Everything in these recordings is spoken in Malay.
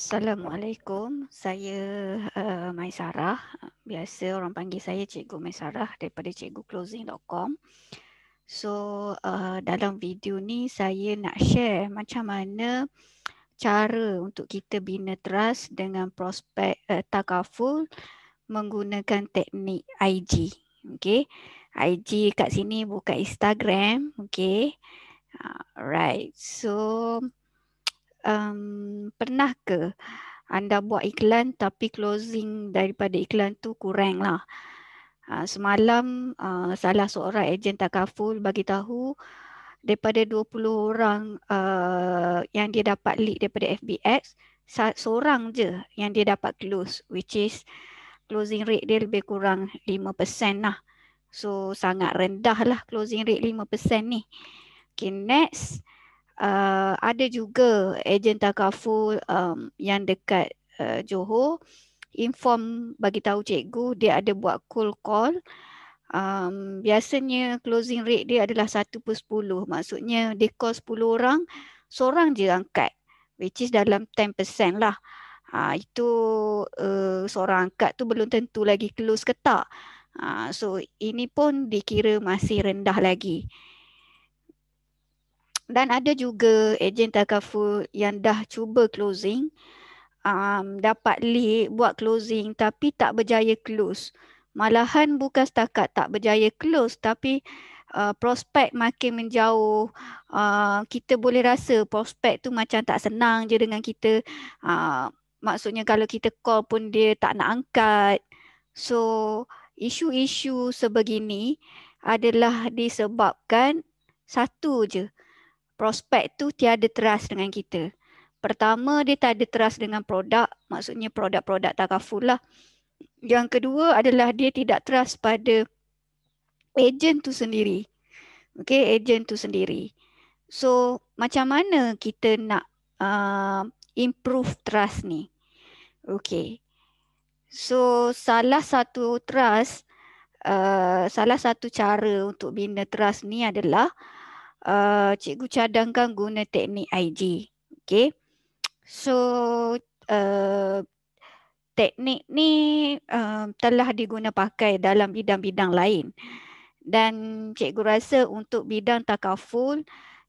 Assalamualaikum, saya Maisarah. Biasa orang panggil saya Cikgu Maisarah daripada cikguclosing.com. So, dalam video ni saya nak share macam mana cara untuk kita bina trust dengan prospek takaful menggunakan teknik IG. Okay. IG kat sini bukan Instagram. Okay. Right. So, pernah ke anda buat iklan tapi closing daripada iklan tu kurang lah. Semalam salah seorang ejen takaful bagi tahu daripada 20 orang yang dia dapat lead daripada FBX, seorang je yang dia dapat close, which is closing rate dia lebih kurang 5% lah. So sangat rendah lah closing rate 5% ni. Okay, next. Ada juga ejen takaful yang dekat Johor inform bagi tahu cikgu dia ada buat cold call. Biasanya closing rate dia adalah 1/10. Maksudnya dia call 10 orang, seorang je angkat, which is dalam 10% lah. Itu seorang angkat tu belum tentu lagi close ke tak. So ini pun dikira masih rendah lagi. Dan ada juga ejen takaful yang dah cuba closing, dapat lead buat closing tapi tak berjaya close. Malahan bukan setakat tak berjaya close tapi prospek makin menjauh. Kita boleh rasa prospek tu macam tak senang je dengan kita. Maksudnya kalau kita call pun dia tak nak angkat. So isu-isu sebegini adalah disebabkan satu je, prospek tu tiada trust dengan kita. Pertama, dia tak ada trust dengan produk, maksudnya produk-produk takaful lah. Yang kedua adalah dia tidak trust pada ejen tu sendiri. Okay, ejen tu sendiri. So, macam mana kita nak improve trust ni? Okay. So, salah satu cara untuk bina trust ni adalah cikgu cadangkan guna teknik IG. Okay. So, teknik ni telah diguna pakai dalam bidang-bidang lain. Dan cikgu rasa untuk bidang takaful,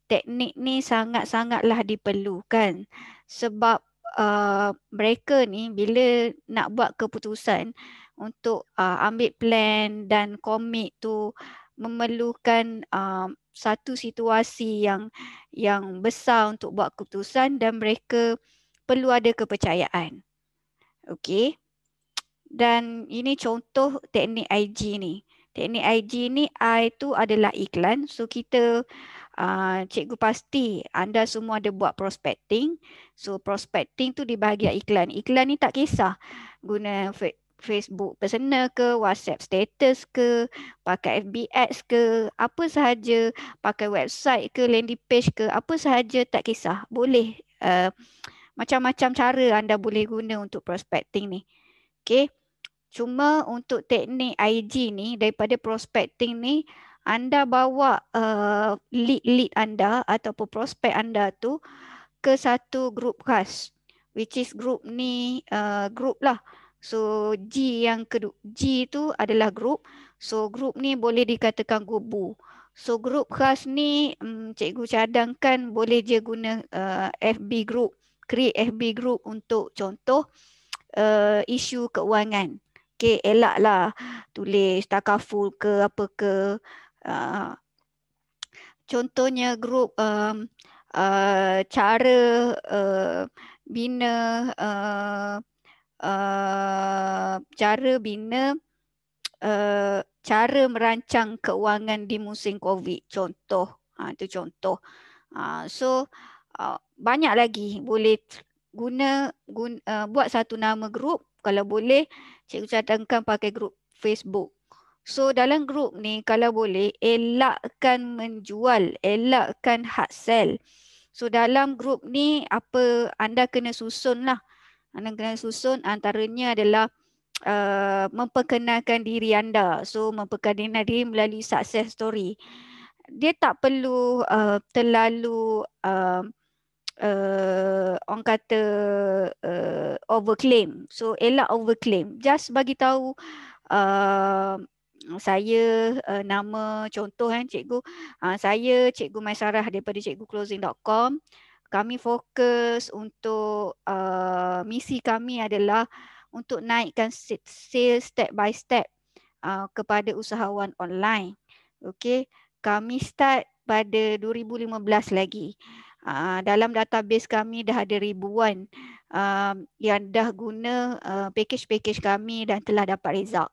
teknik ni sangat-sangatlah diperlukan. Sebab mereka ni bila nak buat keputusan untuk ambil plan dan komit tu memerlukan satu situasi yang besar untuk buat keputusan dan mereka perlu ada kepercayaan. Okey. Dan ini contoh teknik IG ni. Teknik IG ni I tu adalah iklan. So kita cikgu pasti anda semua ada buat prospecting. So prospecting tu di bahagian iklan. Iklan ni tak kisah guna Facebook personal ke, WhatsApp status ke, pakai FB Ads ke, apa sahaja, pakai website ke, landing page ke, apa sahaja tak kisah. Boleh macam-macam cara anda boleh guna untuk prospecting ni. Okay. Cuma untuk teknik IG ni, daripada prospecting ni, anda bawa lead anda ataupun prospek anda tu ke satu grup khas. Which is grup ni, grup lah. So G yang kedua, G tu adalah grup. So grup ni boleh dikatakan gubu. So grup khas ni cikgu cadangkan boleh je guna FB group. Create FB group untuk contoh isu keuangan. Okay, elaklah tulis takaful ke apa ke. Contohnya grup cara bina cara merancang keuangan di musim COVID. Contoh, itu contoh. So banyak lagi boleh buat satu nama grup. Kalau boleh, cikgu cadangkan pakai grup Facebook. So dalam grup ni kalau boleh elakkan menjual, elakkan hard sell. So dalam grup ni apa anda kena susun lah. Anda kena susun antaranya adalah memperkenalkan diri anda. So memperkenalkan diri melalui success story. Dia tak perlu terlalu orang kata overclaim. So elak overclaim. Just bagi tahu saya nama contoh cikgu, saya Cikgu Maisarah daripada cikguclosing.com. Kami fokus untuk misi kami adalah untuk naikkan sales step by step kepada usahawan online. Okey, kami start pada 2015 lagi. Dalam database kami dah ada ribuan yang dah guna package-package kami dan telah dapat result.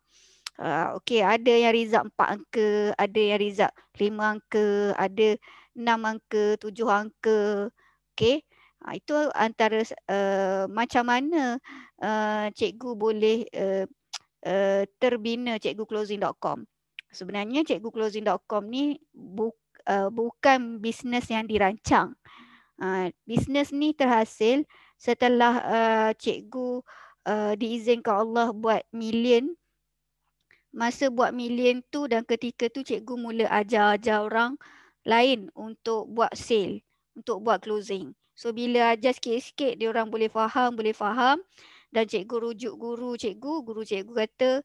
Okey, ada yang result 4 angka, ada yang result 5 angka, ada 6 angka, 7 angka. Okey, itu antara macam mana cikgu boleh terbina cikguclosing.com. Sebenarnya cikguclosing.com ni bukan bisnes yang dirancang. Bisnes ni terhasil setelah cikgu diizinkan Allah buat million. Masa buat million tu dan ketika tu cikgu mula ajar orang lain untuk buat sale, untuk buat closing. So bila ajar sikit-sikit dia orang boleh faham dan cikgu rujuk guru cikgu kata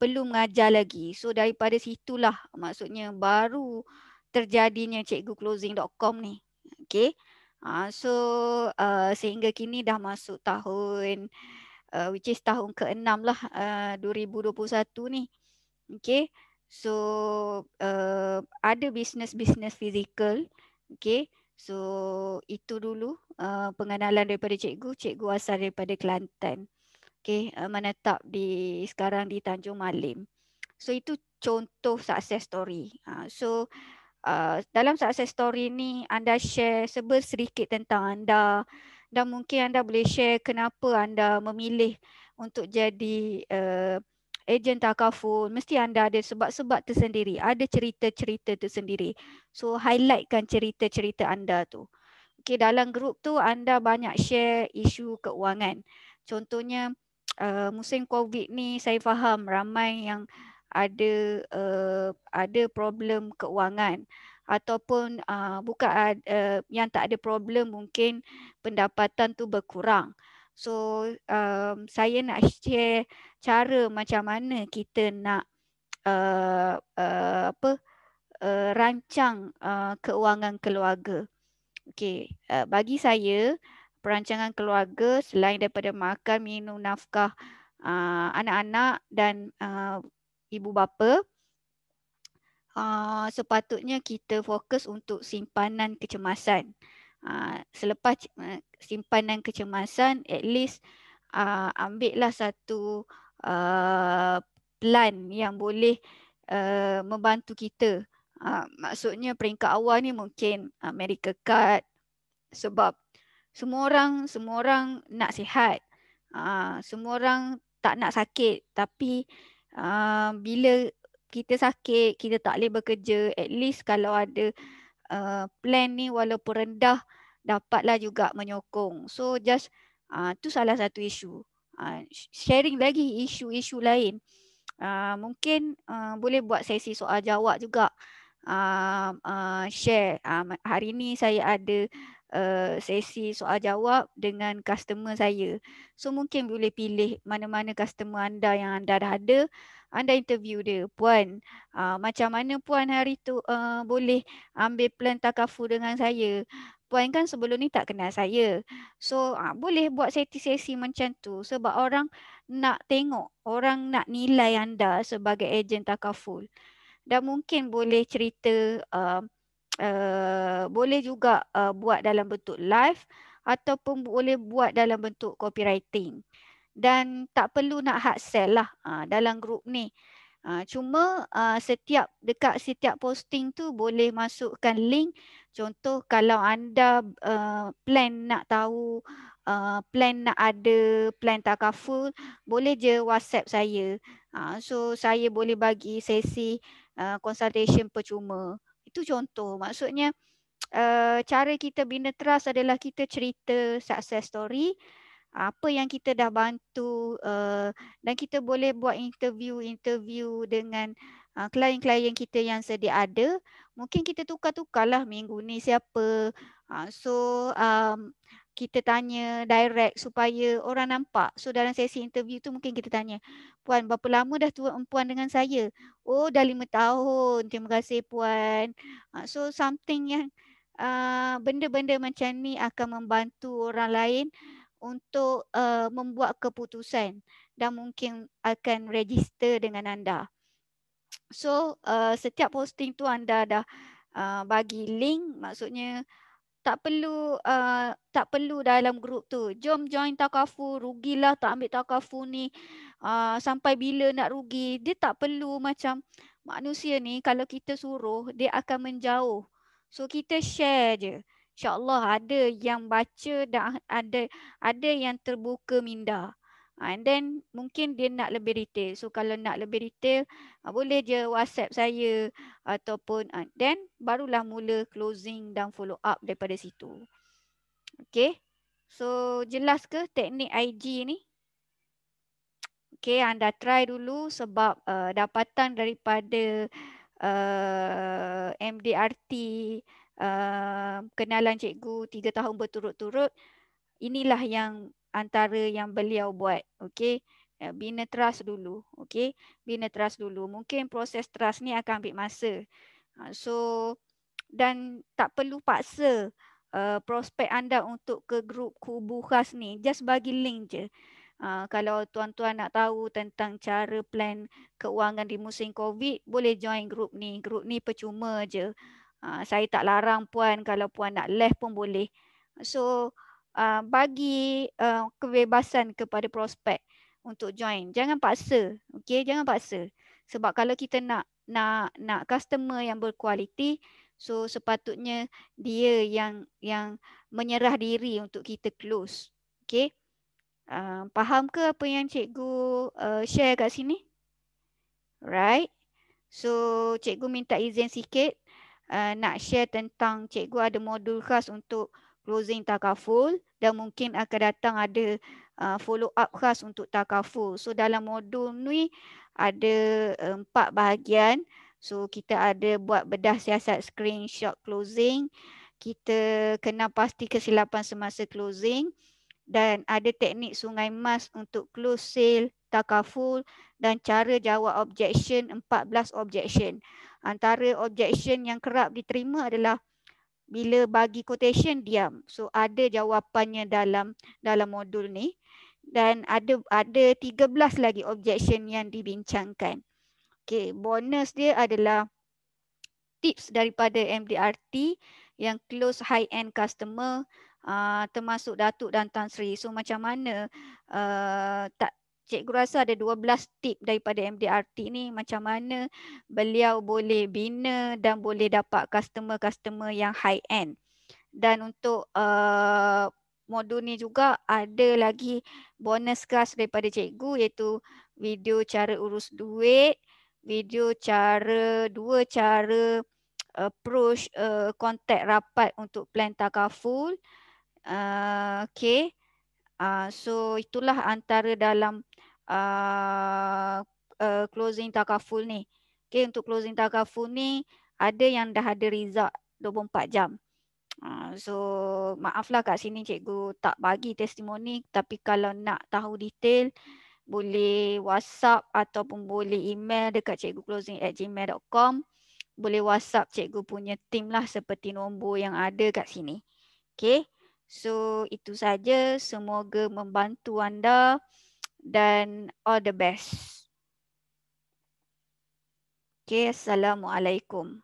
perlu mengajar lagi. So daripada situlah maksudnya baru terjadinya cikguclosing.com ni. Okay. So sehingga kini dah masuk tahun which is tahun ke-6 lah 2021 ni. Okay. So ada bisnes-bisnes fizikal. Okay. So itu dulu pengenalan daripada cikgu. Cikgu asal daripada Kelantan. Okay. Menetap sekarang di Tanjung Malim. So itu contoh success story. So dalam success story ni anda share sedikit tentang anda dan mungkin anda boleh share kenapa anda memilih untuk jadi ejen takaful. Mesti anda ada sebab-sebab tersendiri, ada cerita-cerita tersendiri. So highlightkan cerita-cerita anda tu. Okay, dalam grup tu anda banyak share isu keuangan. Contohnya musim COVID ni saya faham ramai yang ada problem keuangan ataupun bukan yang tak ada problem mungkin pendapatan tu berkurang. So saya nak share cara macam mana kita nak rancang keuangan keluarga. Okey, bagi saya perancangan keluarga selain daripada makan, minum, nafkah anak-anak dan ibu bapa, sepatutnya kita fokus untuk simpanan kecemasan. Selepas simpanan kecemasan, at least ambillah satu plan yang boleh membantu kita. Maksudnya peringkat awal ni mungkin medical card, sebab semua orang nak sihat. Semua orang tak nak sakit, tapi bila kita sakit, kita tak boleh bekerja, at least kalau ada plan ni walaupun rendah dapatlah juga menyokong. So just tu salah satu isu. Sharing lagi isu-isu lain. Mungkin boleh buat sesi soal jawab juga. Share. Hari ni saya ada sesi soal jawab dengan customer saya. So mungkin boleh pilih mana-mana customer anda yang anda dah ada. Anda interview dia. Puan, macam mana Puan hari tu boleh ambil plan takaful dengan saya? Puan kan sebelum ni tak kenal saya. So boleh buat sesi-sesi macam tu sebab orang nak tengok, orang nak nilai anda sebagai ejen takaful. Dan mungkin boleh cerita, boleh juga buat dalam bentuk live ataupun boleh buat dalam bentuk copywriting. Dan tak perlu nak hard sell lah dalam grup ni. Cuma dekat setiap posting tu boleh masukkan link. Contoh kalau anda plan nak tahu, plan nak ada plan takaful, boleh je WhatsApp saya. So saya boleh bagi sesi consultation percuma. Itu contoh. Maksudnya cara kita bina trust adalah kita cerita success story, apa yang kita dah bantu, dan kita boleh buat interview dengan klien-klien kita yang sedia ada. Mungkin kita tukar-tukarlah minggu ni siapa, So kita tanya direct supaya orang nampak. So dalam sesi interview tu mungkin kita tanya, Puan berapa lama dah Puan dengan saya? Oh dah 5 tahun. Terima kasih Puan. So something yang benda-benda macam ni akan membantu orang lain untuk membuat keputusan dan mungkin akan register dengan anda. So setiap posting tu anda dah bagi link, maksudnya tak perlu dalam grup tu. Jom join takaful, rugilah tak ambil takaful ni. Sampai bila nak rugi? Dia tak perlu macam manusia ni kalau kita suruh dia akan menjauh. So kita share je. InsyaAllah ada yang baca dan ada yang terbuka minda. And then mungkin dia nak lebih detail. So kalau nak lebih detail, boleh je WhatsApp saya ataupun then barulah mula closing dan follow up daripada situ. Okay. So jelas ke teknik IG ni? Okay, anda try dulu sebab dapatan daripada MDRT kenalan cikgu 3 tahun berturut-turut, inilah yang antara yang beliau buat. Okay. Bina trust dulu. Okay. Bina trust dulu. Mungkin proses trust ni akan ambil masa. So dan tak perlu paksa prospek anda untuk ke grup kubu khas ni. Just bagi link je. Kalau tuan-tuan nak tahu tentang cara plan keuangan di musim COVID, boleh join grup ni. Grup ni percuma je. Saya tak larang puan, kalau puan nak left pun boleh. So bagi kebebasan kepada prospek untuk join. Jangan paksa. Okay, jangan paksa. Sebab kalau kita nak customer yang berkualiti, so sepatutnya dia yang menyerah diri untuk kita close. Okay. Faham ke apa yang cikgu share kat sini? Right. So cikgu minta izin sikit nak share tentang cikgu ada modul khas untuk closing takaful dan mungkin akan datang ada follow up khas untuk takaful. So dalam modul ni ada 4 bahagian. So kita ada buat bedah siasat screenshot closing. Kita kena pasti kesilapan semasa closing. Dan ada teknik sungai emas untuk close sale, takaful dan cara jawab objection, 14 objection. Antara objection yang kerap diterima adalah bila bagi quotation diam. So ada jawapannya dalam modul ni dan ada 13 lagi objection yang dibincangkan. Okay, bonus dia adalah tips daripada MDRT yang close high end customer termasuk Datuk dan Tan Sri. So macam mana cikgu rasa ada 12 tip daripada MDRT ni macam mana beliau boleh bina dan boleh dapat customer-customer yang high end. Dan untuk modul ni juga ada lagi bonus khas daripada cikgu iaitu video cara urus duit, video dua cara approach kontak rapat untuk plan takaful. Okay. So itulah antara dalam closing takaful ni. Okay, untuk closing takaful ni ada yang dah ada result 24 jam. So maaflah kat sini cikgu tak bagi testimoni, tapi kalau nak tahu detail boleh WhatsApp ataupun boleh email dekat cikguclosing@gmail.com. Boleh WhatsApp cikgu punya team lah seperti nombor yang ada kat sini. Okay. So itu saja. Semoga membantu anda dan all the best. Okay. Assalamualaikum.